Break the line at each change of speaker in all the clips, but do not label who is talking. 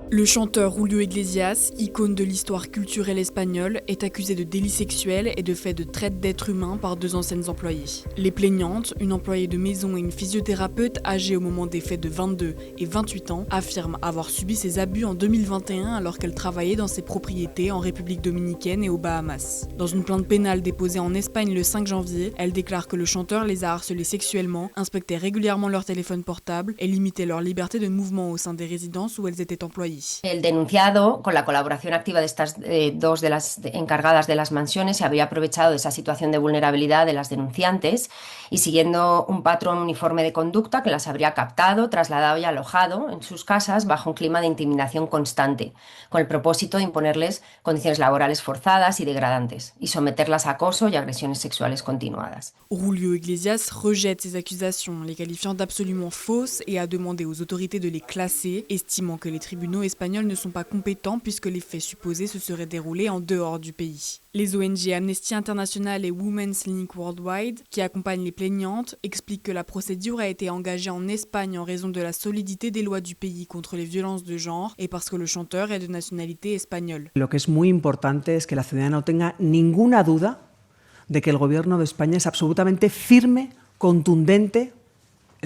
Le chanteur Julio Iglesias, icône de l'histoire culturelle espagnole, est accusé de délits sexuels et de faits de traite d'êtres humains par deux anciennes employées. Les plaignantes, une employée de maison et une physiothérapeute âgée au moment des faits de 22 et 28 ans, affirment avoir subi ces abus en 2021 alors qu'elle travaillait dans ses propriétés en République dominicaine et aux Bahamas. Dans une plainte pénale déposée en Espagne le 5 janvier, elle déclare que le chanteur les a harcelées sexuellement, inspectait régulièrement leur téléphone portable et limitait leur liberté de mouvement au sein des résidences où elles étaient employées.
El denunciado, con la colaboración activa de estas dos de las encargadas de las mansiones, se había aprovechado de esa situación de vulnerabilidad de las denunciantes y siguiendo un patrón uniforme de conducta que las habría captado, trasladado y alojado en sus casas bajo un clima de intimidación constante, con el propósito de imponerles condiciones laborales forzadas y degradantes y someterlas a acoso y agresiones sexuales continuadas.
Julio Iglesias rejette ces accusations, les qualifiant d'absolument fausses et a demandé aux autorités de les classer, estimant que les tribunaux espagnols ne sont pas compétents puisque les faits supposés se seraient déroulés en dehors du pays. Les ONG Amnesty International et Women's Link Worldwide, qui accompagnent les plaignantes, expliquent que la procédure a été engagée en Espagne en raison de la solidité des lois du pays contre les violences de genre et parce que le chanteur est de nationalité espagnole.
Lo que es muy importante es que la ciudadanía no tenga ninguna duda de que el gobierno de España es absolutamente firme, contundente,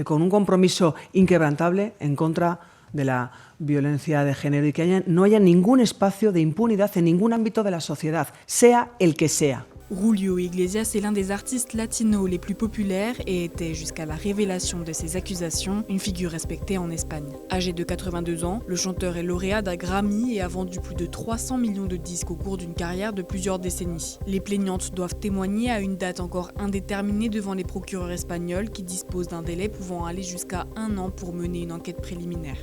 con un compromiso inquebrantable en contra de la violencia de género y que no haya ningún espacio de impunidad en ningún ámbito de la sociedad, sea el que sea.
Julio Iglesias est l'un des artistes latinos les plus populaires et était, jusqu'à la révélation de ces accusations, une figure respectée en Espagne. Âgé de 82 ans, le chanteur est lauréat d'un Grammy et a vendu plus de 300 millions de disques au cours d'une carrière de plusieurs décennies. Les plaignantes doivent témoigner à une date encore indéterminée devant les procureurs espagnols qui disposent d'un délai pouvant aller jusqu'à 1 an pour mener une enquête préliminaire.